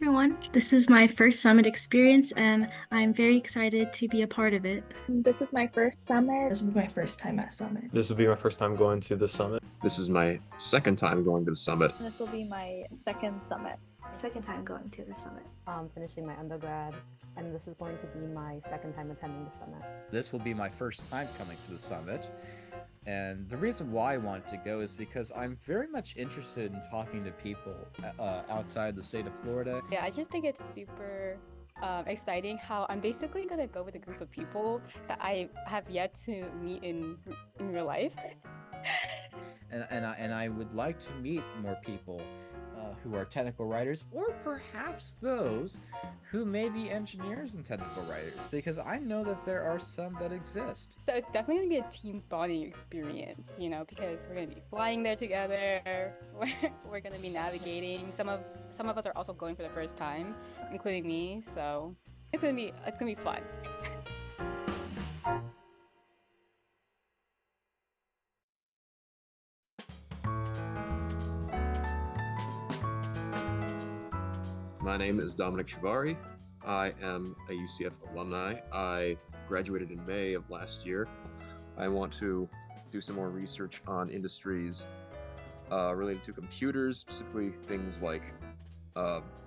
everyone. This is my first summit experience, and I'm very excited to be a part of it. This is my first summit. This will be my first time at Summit. This will be my first time going to the summit. This is my second time going to the summit. This will be my second summit. Second time going to the summit. Finishing my undergrad, and this is going to be my second time attending the summit. This will be my first time coming to the summit, and the reason why I wanted to go is because I'm very much interested in talking to people outside the state of Florida. Yeah, I just think it's super exciting how I'm basically gonna go with a group of people that I have yet to meet in real life. And I would like to meet more people who are technical writers, or perhaps those who may be engineers and technical writers, because I know that there are some that exist. So it's definitely gonna be a team bonding experience, you know, because we're gonna be flying there together. We're gonna be navigating. Some of us are also going for the first time, including me. So it's gonna be fun. My name is Dominic Chivari. I am a UCF alumni. I graduated in May of last year. I want to do some more research on industries related to computers, specifically things like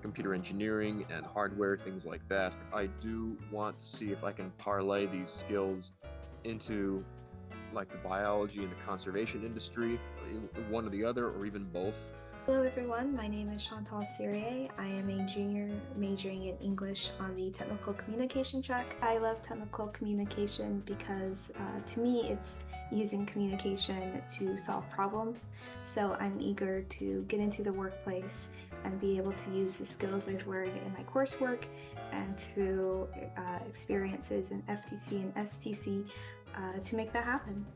computer engineering and hardware, things like that. I do want to see if I can parlay these skills into like the biology and the conservation industry, one or the other, or even both. Hello everyone, my name is Chantal Cyrier. I am a junior majoring in English on the technical communication track. I love technical communication because to me it's using communication to solve problems. So I'm eager to get into the workplace and be able to use the skills I've learned in my coursework and through experiences in FTC and STC to make that happen.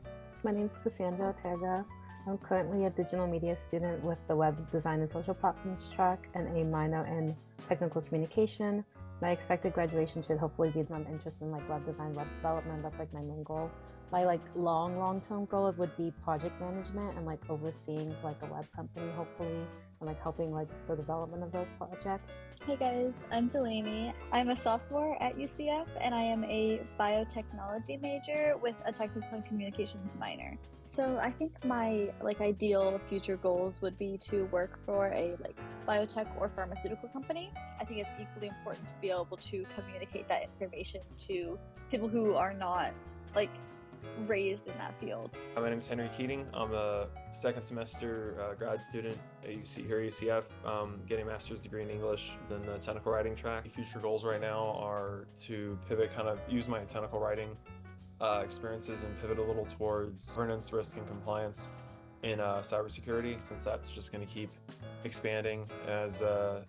My name is Cassandra, Ortega. I'm currently a digital media student with the web design and social platforms track and a minor in technical communication. My expected graduation should hopefully be my interest in like web design, web development. That's like my main goal. My like long-term goal would be project management and like overseeing like a web company hopefully, and like helping like the development of those projects. Hey guys, I'm Delaney. I'm a sophomore at UCF and I am a biotechnology major with a technical communications minor. So I think my ideal future goals would be to work for a biotech or pharmaceutical company. I think it's equally important to be able to communicate that information to people who are not raised in that field. My name is Henry Keating. I'm a second semester grad student at here at UCF, getting a master's degree in English in the technical writing track. Future goals right now are to pivot, use my technical writing experiences and pivot a little towards governance, risk, and compliance in cybersecurity, since that's just going to keep expanding as the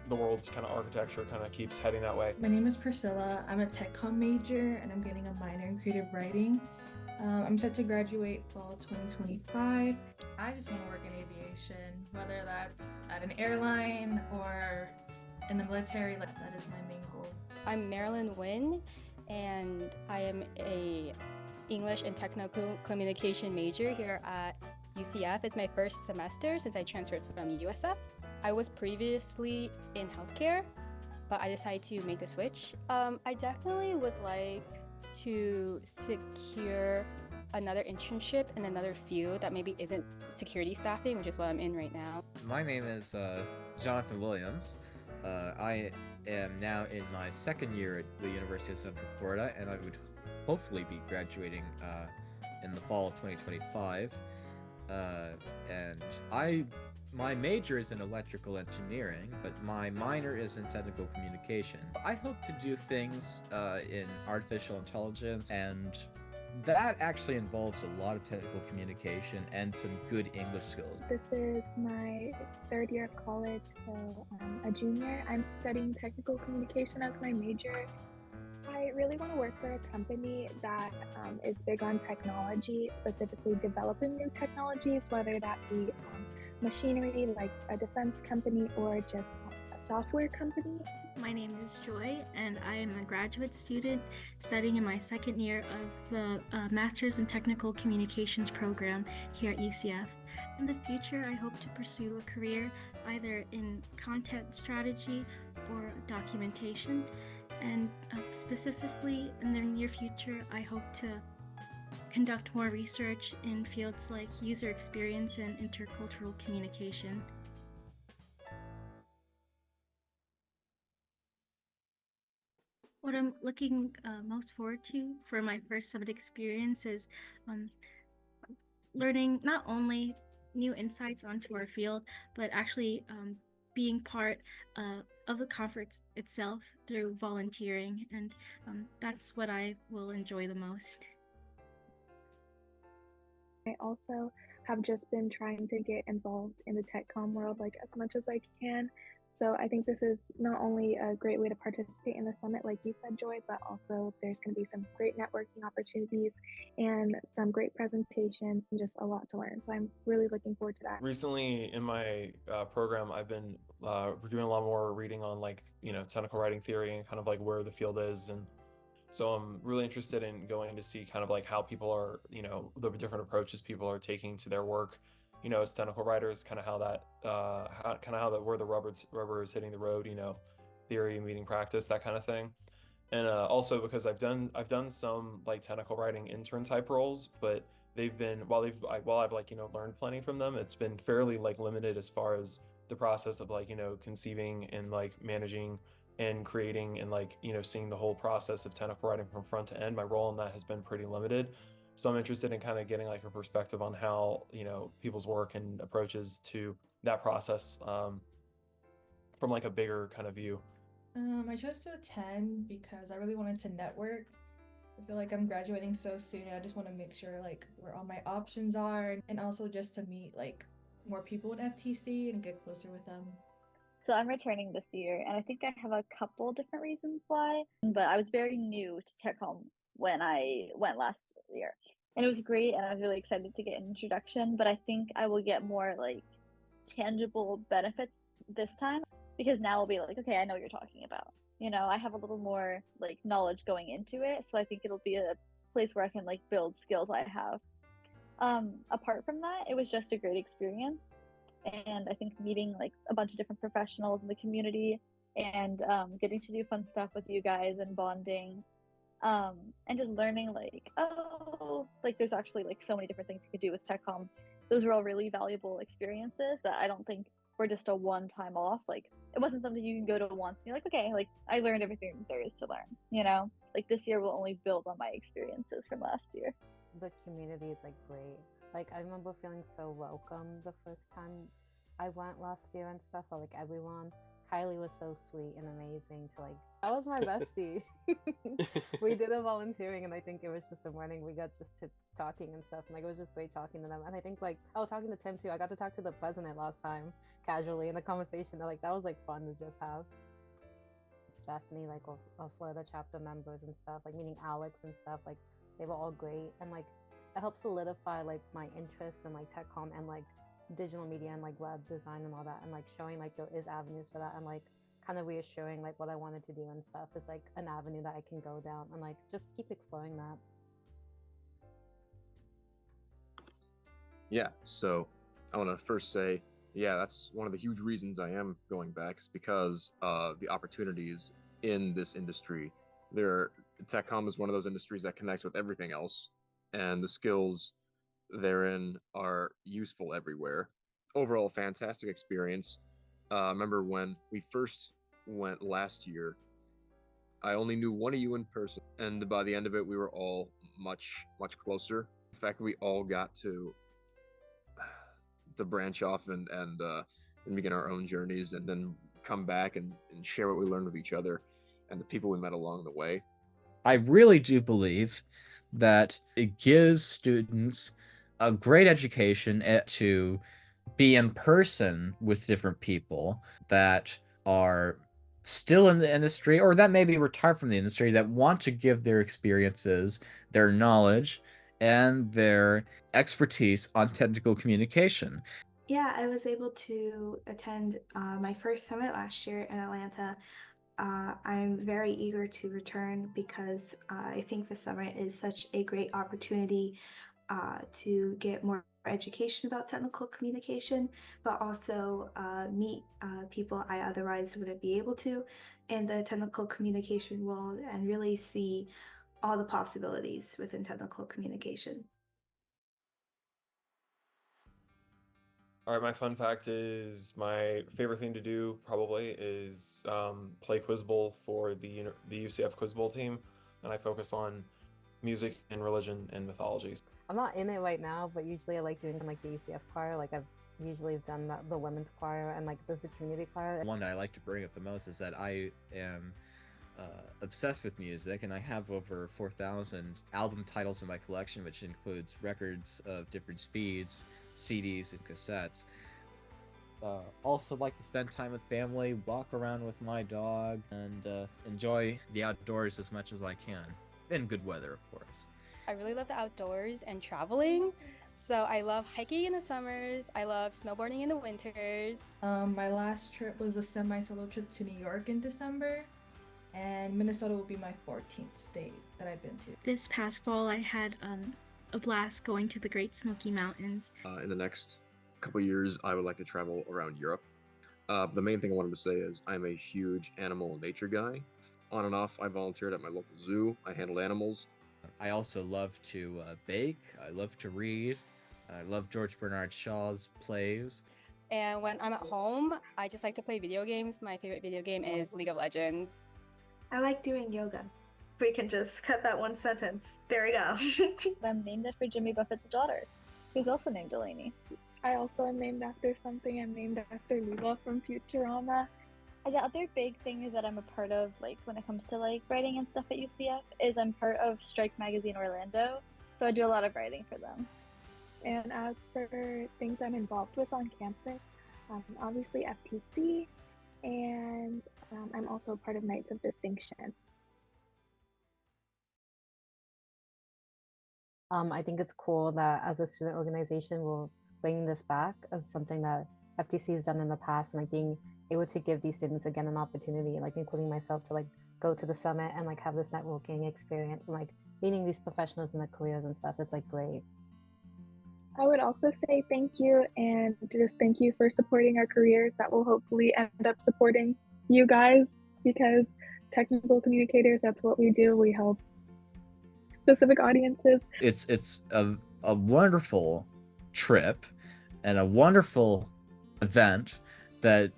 world's architecture keeps heading that way. My name is Priscilla. I'm a tech comm major and I'm getting a minor in creative writing. I'm set to graduate fall 2025. I just want to work in aviation, whether that's at an airline or in the military. That is my main goal. I'm Marilyn Nguyen, and I am a English and technical communication major here at UCF. It's my first semester since I transferred from USF. I was previously in healthcare, but I decided to make the switch. I definitely would like to secure another internship in another field that maybe isn't security staffing, which is what I'm in right now. My name is Jonathan Williams. I am now in my second year at the University of Central Florida, and I would hopefully be graduating in the fall of 2025. My major is in electrical engineering, but my minor is in technical communication. I hope to do things in artificial intelligence, and that actually involves a lot of technical communication and some good English skills. This is my third year of college, so I'm a junior. I'm studying technical communication as my major. I really want to work for a company that is big on technology, specifically developing new technologies, whether that be machinery like a defense company or just a software company. My name is Joy, and I am a graduate student studying in my second year of the Master's in Technical Communications program here at UCF. In the future, I hope to pursue a career either in content strategy or documentation. And specifically in the near future, I hope to conduct more research in fields like user experience and intercultural communication. What I'm looking most forward to for my first summit experience is learning not only new insights onto our field, but actually being part of the conference itself through volunteering. And that's what I will enjoy the most. I also have just been trying to get involved in the TechCom world like as much as I can. So I think this is not only a great way to participate in the summit, like you said, Joy, but also there's going to be some great networking opportunities and some great presentations and just a lot to learn. So I'm really looking forward to that. Recently in my program, I've been doing a lot more reading on like, technical writing theory and kind of like where the field is. And so I'm really interested in going to see kind of like how people are, the different approaches people are taking to their work, as technical writers, kind of how that, where the rubber is hitting the road, theory meeting practice, that kind of thing. And also because I've done some like technical writing intern type roles, but they've been while I've like learned plenty from them, it's been fairly like limited as far as the process of like conceiving and like managing and creating and like seeing the whole process of technical writing from front to end. My role in that has been pretty limited, so I'm interested in kind of getting like a perspective on how people's work and approaches to that process from like a bigger kind of view. I chose to attend because I really wanted to network. I feel like I'm graduating so soon and I just want to make sure like where all my options are, and also just to meet like more people in FTC and get closer with them. So I'm returning this year, and I think I have a couple different reasons why. But I was very new to TechCom when I went last year, and it was great, and I was really excited to get an introduction. But I think I will get more like tangible benefits this time, because now I'll be like, okay, I know what you're talking about. I have a little more like knowledge going into it, so I think it'll be a place where I can like build skills I have. Apart from that, it was just a great experience. And I think meeting like a bunch of different professionals in the community and getting to do fun stuff with you guys and bonding and just learning like, oh, like there's actually like so many different things you could do with TechCom. Those were all really valuable experiences that I don't think were just a one-time off. Like it wasn't something you can go to once and you're like, okay, like I learned everything there is to learn, like this year will only build on my experiences from last year. The community is like great. Like I remember feeling so welcome the first time I went last year and stuff. Like everyone, Kylie was so sweet and amazing to like. That was my bestie. We did a volunteering, and I think it was just a morning we got just to talking and stuff. And like it was just great talking to them. And I think like talking to Tim too. I got to talk to the president last time casually in the conversation. Like that was like fun to just have. Bethany, like of Florida chapter members and stuff. Like meeting Alex and stuff. Like they were all great, and like it helps solidify like my interest in like TechCom and like digital media and like web design and all that, and like showing like there is avenues for that, and like kind of reassuring like what I wanted to do and stuff is like an avenue that I can go down and like just keep exploring that. Yeah, so I want to first say, yeah, that's one of the huge reasons I am going back, is because the opportunities in this industry. TechCom is one of those industries that connects with everything else, and the skills therein are useful everywhere. Overall, fantastic experience. I remember when we first went last year, I only knew one of you in person, and by the end of it, we were all much closer. The fact that we all got to branch off and begin our own journeys, and then come back and share what we learned with each other and the people we met along the way. I really do believe that it gives students a great education to be in person with different people that are still in the industry or that may be retired from the industry, that want to give their experiences, their knowledge, and their expertise on technical communication. Yeah, I was able to attend my first summit last year in Atlanta. I'm very eager to return because I think the summit is such a great opportunity to get more education about technical communication, but also meet people I otherwise wouldn't be able to in the technical communication world and really see all the possibilities within technical communication. All right, my fun fact is my favorite thing to do probably is play Quiz Bowl for the UCF Quiz Bowl team, and I focus on music and religion and mythologies. I'm not in it right now, but usually I like doing like the UCF choir. Like I've usually done the women's choir and like there's the community choir. One that I like to bring up the most is that I am obsessed with music, and I have over 4,000 album titles in my collection, which includes records of different speeds, CDs, and cassettes. Also like to spend time with family, walk around with my dog, and enjoy the outdoors as much as I can. In good weather, of course. I really love the outdoors and traveling. So I love hiking in the summers. I love snowboarding in the winters. My last trip was a semi-solo trip to New York in December, and Minnesota will be my 14th state that I've been to. This past fall, I had a blast going to the Great Smoky Mountains. In the next couple years, I would like to travel around Europe. The main thing I wanted to say is I'm a huge animal and nature guy. On and off, I volunteered at my local zoo. I handled animals. I also love to bake. I love to read. I love George Bernard Shaw's plays. And when I'm at home, I just like to play video games. My favorite video game is League of Legends. I like doing yoga. We can just cut that one sentence. There we go. I'm named after Jimmy Buffett's daughter, who's also named Delaney. I also am named after something. I'm named after Leela from Futurama. And the other big thing is that I'm a part of, like, when it comes to, like, writing and stuff at UCF, is I'm part of Strike Magazine Orlando, so I do a lot of writing for them. And as for things I'm involved with on campus, obviously FTC, and I'm also part of Knights of Distinction. I think it's cool that as a student organization, we're bringing this back as something that FTC has done in the past, and like being able to give these students again an opportunity, like including myself, to like go to the summit and like have this networking experience and like meeting these professionals in their careers and stuff. It's like great. I would also say thank you, and just thank you for supporting our careers that will hopefully end up supporting you guys, because technical communicators, that's what we do. We help specific audiences. It's a wonderful trip and a wonderful event that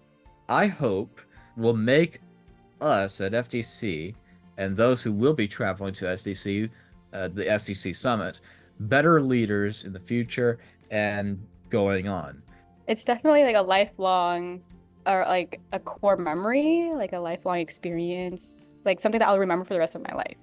I hope will make us at FTC and those who will be traveling to STC, the STC Summit, better leaders in the future and going on. It's definitely like a lifelong, or like a core memory, like a lifelong experience, like something that I'll remember for the rest of my life.